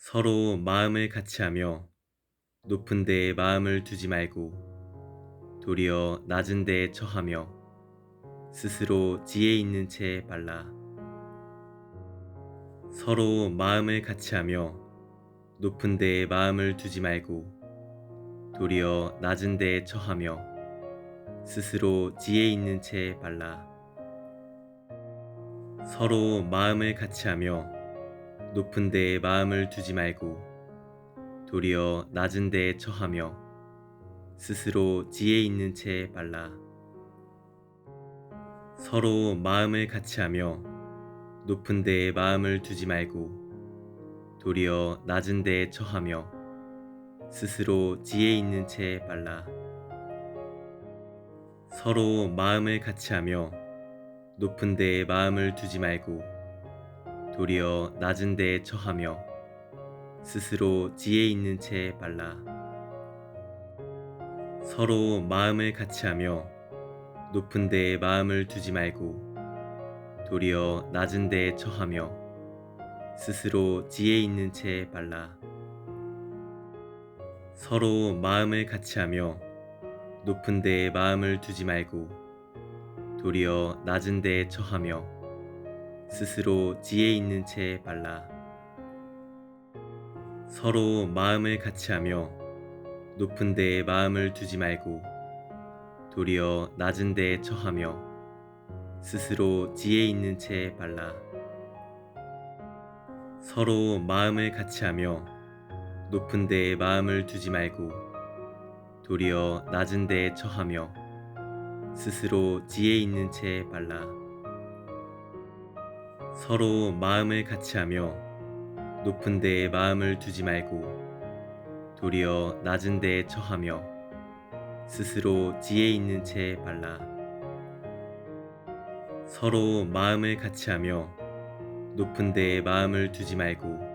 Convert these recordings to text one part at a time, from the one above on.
서로 마음을 같이하며 높은 데에 마음을 두지 말고 도리어 낮은 데에 처하며 스스로 지혜 있는 채 발라. 서로 마음을 같이하며 높은 데에 마음을 두지 말고 도리어 낮은 데에 처하며 스스로 지혜 있는 채 발라. 서로 마음을 같이하며 높은 데에 마음을 두지 말고 도리어 낮은 데에 처하며 스스로 지혜 있는 채 발라. 서로 마음을 같이하며 높은 데에 마음을 두지 말고 도리어 낮은 데에 처하며 스스로 지혜 있는 채 발라. 서로 마음을 같이하며 높은 데에 마음을 두지 말고 도리어 낮은 데에 처하며 스스로 지혜 있는 채 발라. 서로 마음을 같이하며 높은 데에 마음을 두지 말고 도리어 낮은 데에 처하며 스스로 지혜 있는 채 발라. 서로 마음을 같이하며 높은 데에 마음을 두지 말고 도리어 낮은 데에 처하며 스스로 지혜 있는 채 발라. 서로 마음을 같이하며 높은 데에 마음을 두지 말고 도리어 낮은 데에 처하며 스스로 지혜 있는 채 발라. 서로 마음을 같이하며 높은 데에 마음을 두지 말고 도리어 낮은 데에 처하며 스스로 지혜 있는 채 발라. 서로 마음을 같이하며 높은 데에 마음을 두지 말고 도리어 낮은 데에 처하며 스스로 지혜 있는 채 발라. 서로 마음을 같이하며 높은 데에 마음을 두지 말고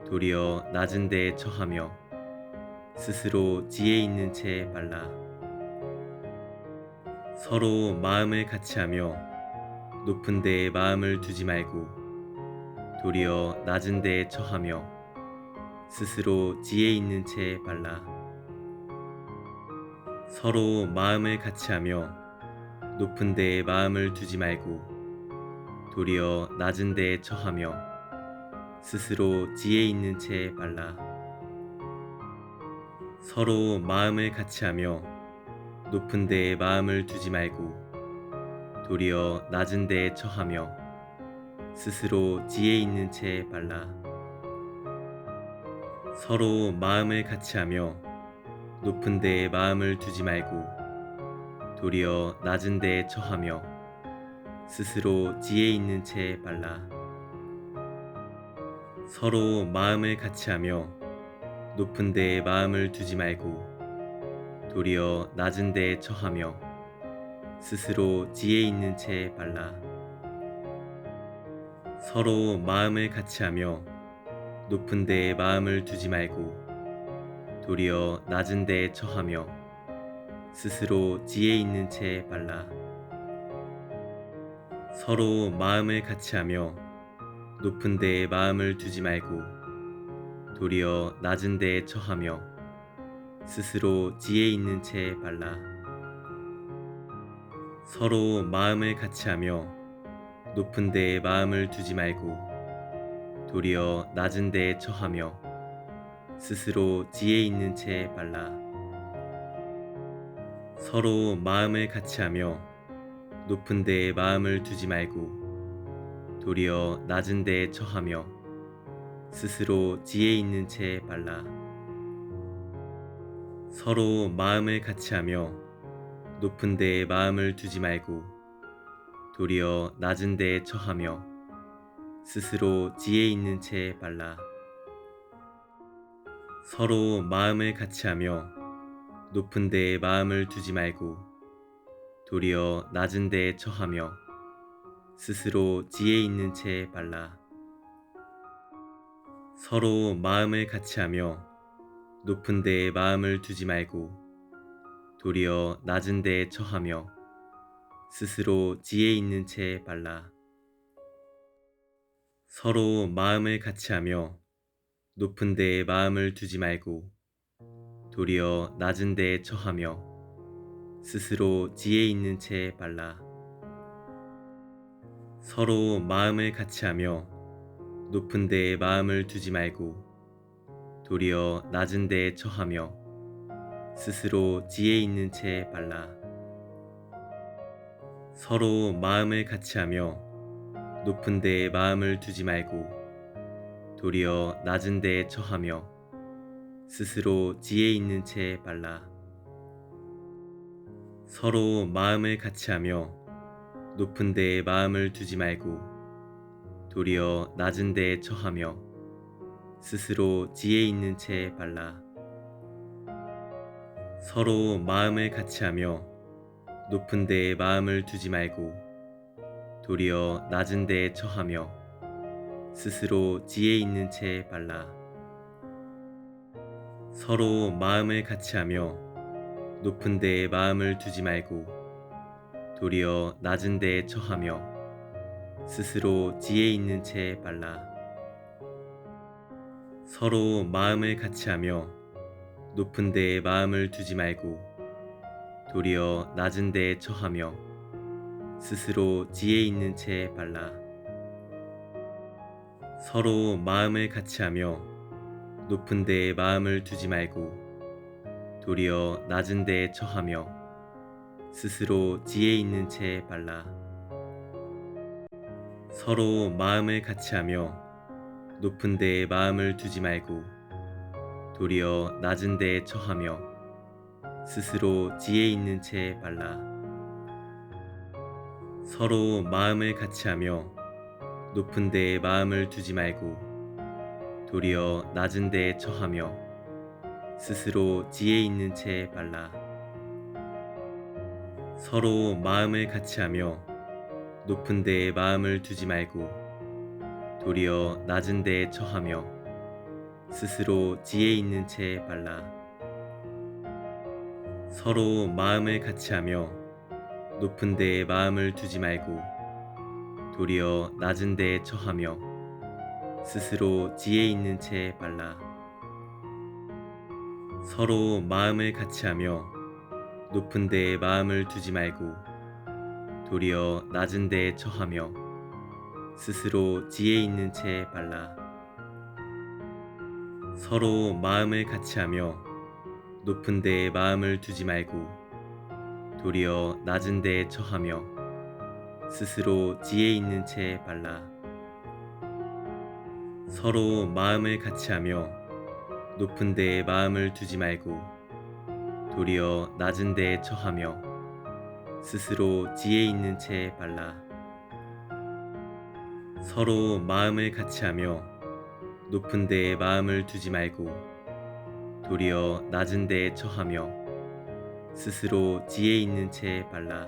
도리어 낮은 데에 처하며 스스로 지혜 있는 채 발라. 서로 마음을 같이하며 높은 데에 마음을 두지 말고 도리어 낮은 데에 처하며 스스로 지혜 있는 채 발라. 서로 마음을 같이하며 높은 데에 마음을 두지 말고 도리어 낮은 데에 처하며 스스로 지혜 있는 채 발라. 서로 마음을 같이하며 높은 데에 마음을 두지 말고 도리어 낮은 데에 처하며 스스로 지혜 있는 채 발라. 서로 마음을 같이하며 높은 데에 마음을 두지 말고 도리어 낮은 데에 처하며 스스로 지혜 있는 채 발라. 서로 마음을 같이하며 높은 데에 마음을 두지 말고 도리어 낮은 데에 처하며 스스로 지혜 있는 채 발라. 서로 마음을 같이하며 높은 데에 마음을 두지 말고 도리어 낮은 데에 처하며 스스로 지혜 있는 채 발라. 서로 마음을 같이하며 높은 데에 마음을 두지 말고 도리어 낮은 데에 처하며 스스로 지혜 있는 채 발라. 서로 마음을 같이하며 높은 데에 마음을 두지 말고 도리어 낮은 데에 처하며 스스로 지혜 있는 채 발라. 서로 마음을 같이하며 높은 데에 마음을 두지 말고 도리어 낮은 데에 처하며 스스로 지혜 있는 채 발라. 서로 마음을 같이하며 높은 데에 마음을 두지 말고 도리어 낮은 데에 처하며 스스로 지혜 있는 채 발라. 서로 마음을 같이하며 높은 데에 마음을 두지 말고 도리어 낮은 데에 처하며 스스로 지혜 있는 채 발라. 서로 마음을 같이하며 높은 데에 마음을 두지 말고 도리어 낮은 데에 처하며 스스로 지혜 있는 채 발라. 서로 마음을 같이하며 높은 데에 마음을 두지 말고 도리어 낮은 데에 처하며 스스로 지혜 있는 채 발라. 서로 마음을 같이하며 높은 데에 마음을 두지 말고 도리어 낮은 데에 처하며 스스로 지혜 있는 채 발라. 서로 마음을 같이하며 높은 데에 마음을 두지 말고 도리어 낮은 데에 처하며 스스로 지혜 있는 채 발라. 서로 마음을 같이하며 높은 데에 마음을 두지 말고 도리어 낮은 데에 처하며 스스로 지혜 있는 채 발라. 서로 마음을 같이하며 높은 데에 마음을 두지 말고 도리어 낮은 데에 처하며 스스로 지혜 있는 채 발라. 서로 마음을 같이하며 높은 데에 마음을 두지 말고 도리어 낮은 데에 처하며 스스로 지혜 있는 채 발라. 서로 마음을 같이하며 높은 데에 마음을 두지 말고 도리어 낮은 데에 처하며 스스로 지혜 있는 채 발라. 서로 마음을 같이하며 높은 데에 마음을 두지 말고 도리어 낮은 데에 처하며 스스로 지혜 있는 채 발라. 서로 마음을 같이하며 높은 데에 마음을 두지 말고 도리어 낮은 데에 처하며 스스로 지혜 있는 채 발라. 서로 마음을 같이하며 높은 데에 마음을 두지 말고 도리어 낮은 데에 처하며 스스로 지혜 있는 채 발라. 서로 마음을 같이하며 높은 데에 마음을 두지 말고 도리어 낮은 데에 처하며 스스로 지혜 있는 채 발라. 서로 마음을 같이하며 높은 데에 마음을 두지 말고 도리어 낮은 데에 처하며 스스로 지혜 있는 채 발라. 서로 마음을 같이하며 높은 데에 마음을 두지 말고 도리어 낮은 데에 처하며 스스로 지혜 있는 채 발라. 서로 마음을 같이하며 높은 데에 마음을 두지 말고 도리어 낮은 데에 처하며 스스로 지혜 있는 채 발라. 서로 마음을 같이하며 높은 데에 마음을 두지 말고 도리어 낮은 데에 처하며 스스로 지혜 있는 채 발라. 서로 마음을 같이하며 높은 데에 마음을 두지 말고 도리어 낮은 데에 처하며 스스로 지혜 있는 채 발라.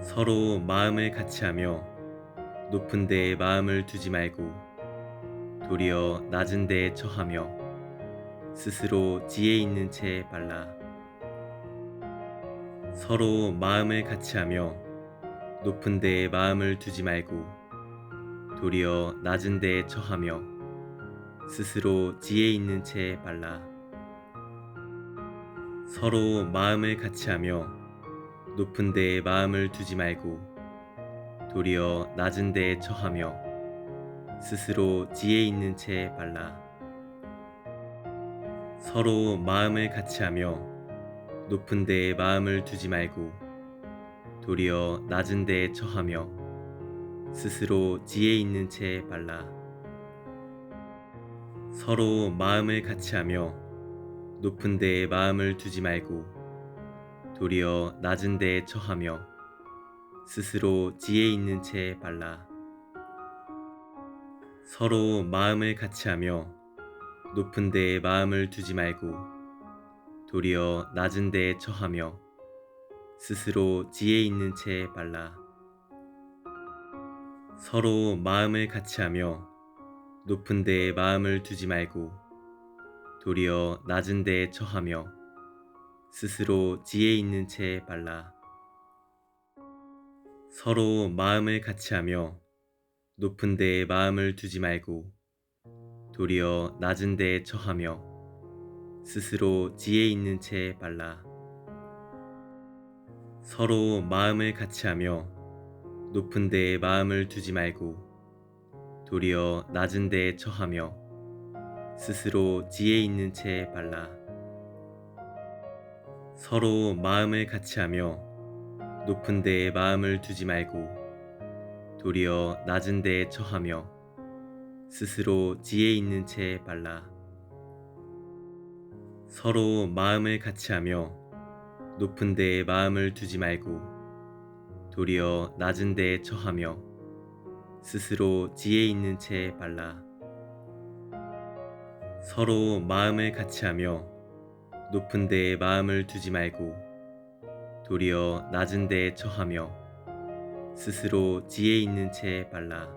서로 마음을 같이하며 높은 데에 마음을 두지 말고 도리어 낮은 데에 처하며 스스로 지혜 있는 채 발라. 서로 마음을 같이하며 높은 데에 마음을 두지 말고 도리어 낮은 데에 처하며 스스로 지혜 있는 채 발라. 서로 마음을 같이하며 높은 데에 마음을 두지 말고 도리어 낮은 데에 처하며 스스로 지혜 있는 채 발라. 서로 마음을 같이하며 높은 데에 마음을 두지 말고 도리어 낮은 데에 처하며 스스로 지혜 있는 채 발라. 서로 마음을 같이하며 높은 데에 마음을 두지 말고 도리어 낮은 데에 처하며 스스로 지혜 있는 채 발라. 서로 마음을 같이하며 높은 데에 마음을 두지 말고 도리어 낮은 데에 처하며 스스로 지혜 있는 채 발라. 서로 마음을 같이하며 높은 데에 마음을 두지 말고 도리어 낮은 데에 처하며 스스로 지혜 있는 채 발라. 서로 마음을 같이하며 높은 데에 마음을 두지 말고 도리어 낮은 데에 처하며 스스로 지혜 있는 채 발라. 서로 마음을 같이하며 높은 데에 마음을 두지 말고 도리어 낮은 데에 처하며 스스로 지혜 있는 채 발라. 서로 마음을 같이하며 높은 데에 마음을 두지 말고 도리어 낮은 데에 처하며 스스로 지혜 있는 채 발라. 서로 마음을 같이하며 높은 데에 마음을 두지 말고 도리어 낮은 데에 처하며 스스로 지혜 있는 채 발라. 서로 마음을 같이하며 높은 데에 마음을 두지 말고 도리어 낮은 데에 처하며 스스로 지혜 있는 채 발라.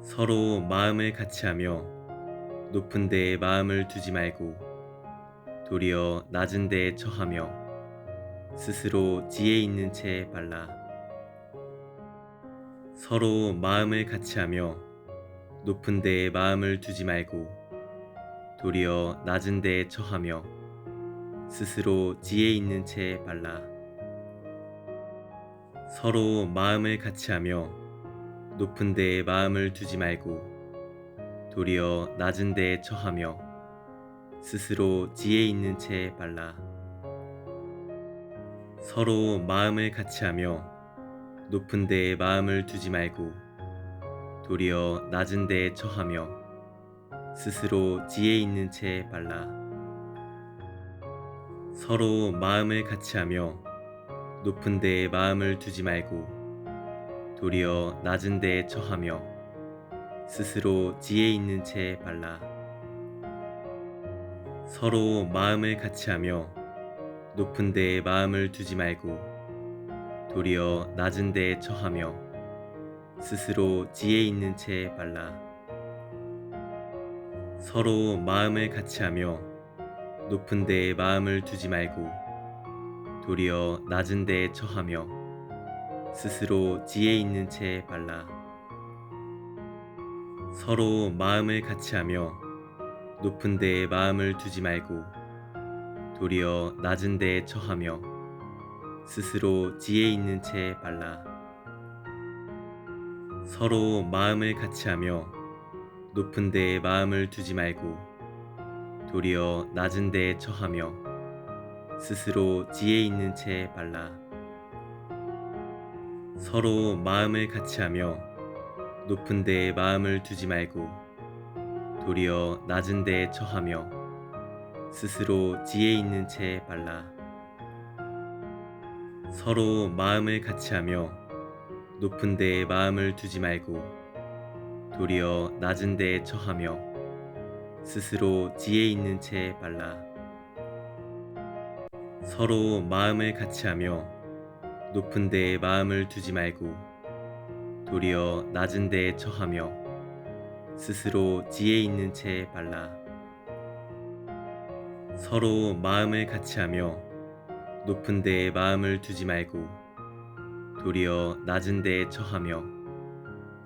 서로 마음을 같이하며 높은 데에 마음을 두지 말고 도리어 낮은 데에 처하며 스스로 지혜 있는 채 발라. 서로 마음을 같이하며 높은 데에 마음을 두지 말고 도리어 낮은 데에 처하며 스스로 지혜 있는 채 발라. 서로 마음을 같이하며 높은 데에 마음을 두지 말고 도리어 낮은 데에 처하며 스스로 지혜 있는 채 발라. 서로 마음을 같이하며 높은 데에 마음을 두지 말고 도리어 낮은 데에 처하며 스스로 지혜 있는 채 발라. 서로 마음을 같이하며 높은 데에 마음을 두지 말고 도리어 낮은 데에 처하며 스스로 지혜 있는 채 발라. 서로 마음을 같이하며 높은 데에 마음을 두지 말고 도리어 낮은 데에 처하며 스스로 지혜 있는 채 발라. 서로 마음을 같이하며 높은 데에 마음을 두지 말고 도리어 낮은 데에 처하며 스스로 지혜 있는 채 발라. 서로 마음을 같이하며 높은 데에 마음을 두지 말고 도리어 낮은 데에 처하며 스스로 지혜 있는 채 발라. 서로 마음을 같이하며 높은 데에 마음을 두지 말고 도리어 낮은 데에 처하며 스스로 지혜 있는 채 발라. 서로 마음을 같이하며 높은 데에 마음을 두지 말고 도리어 낮은 데에 처하며 스스로 지혜 있는 채 발라. 서로 마음을 같이하며 높은 데에 마음을 두지 말고 도리어 낮은 데에 처하며 스스로 지혜 있는 채 발라. 서로 마음을 같이하며 높은 데에 마음을 두지 말고 도리어 낮은 데에 처하며 스스로 지혜 있는 채 발라. 서로 마음을 같이하며 높은 데에 마음을 두지 말고 도리어 낮은 데에 처하며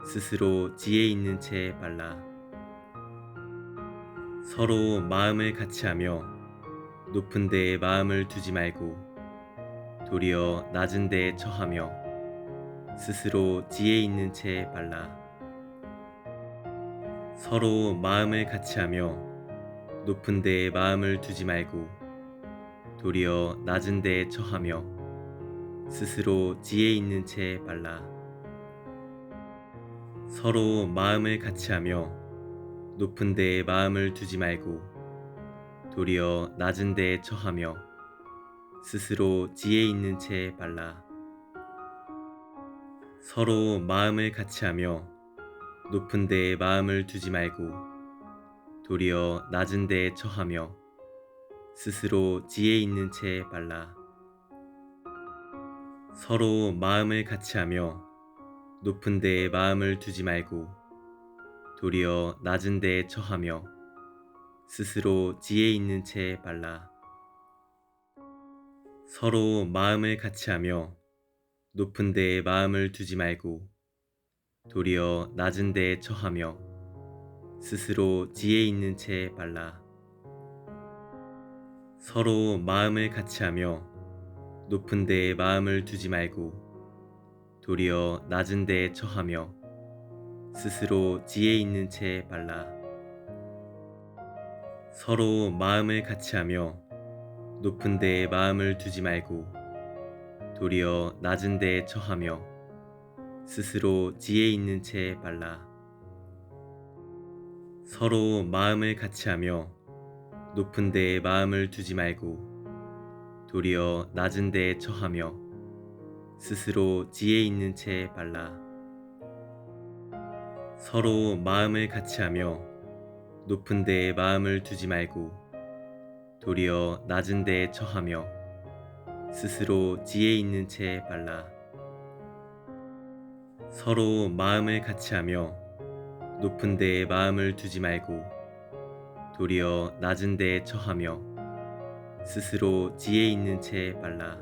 스스로 지혜 있는 채 발라. 서로 마음을 같이하며 높은 데에 마음을 두지 말고 도리어 낮은 데에 처하며 스스로 지혜 있는 채 발라. 서로 마음을 같이하며 높은 데에 마음을 두지 말고 도리어 낮은 데에 처하며 스스로 지혜 있는 채 발라. 서로 마음을 같이하며 높은 데에 마음을 두지 말고 도리어 낮은 데에 처하며 스스로 지혜 있는 채 발라. 서로 마음을 같이하며 높은 데에 마음을 두지 말고 도리어 낮은 데에 처하며 스스로 지혜 있는 채 발라. 서로 마음을 같이하며 높은 데에 마음을 두지 말고 도리어 낮은 데에 처하며 스스로 지혜 있는 채 발라. 서로 마음을 같이하며 높은 데에 마음을 두지 말고 도리어 낮은 데에 처하며 스스로 지혜 있는 채 발라. 서로 마음을 같이하며 높은 데에 마음을 두지 말고 도리어 낮은 데에 처하며 스스로 지혜 있는 채 발라. 서로 마음을 같이하며 높은 데에 마음을 두지 말고 도리어 낮은 데에 처하며 스스로 지혜 있는 채 발라. 서로 마음을 같이하며 높은 데에 마음을 두지 말고 도리어 낮은 데에 처하며 스스로 지혜 있는 채 발라. 서로 마음을 같이하며 높은 데에 마음을 두지 말고 도리어 낮은 데에 처하며 스스로 지혜 있는 채 발라. 서로 마음을 같이하며 높은 데에 마음을 두지 말고 도리어 낮은 데에 처하며 스스로 지혜 있는 채 발라.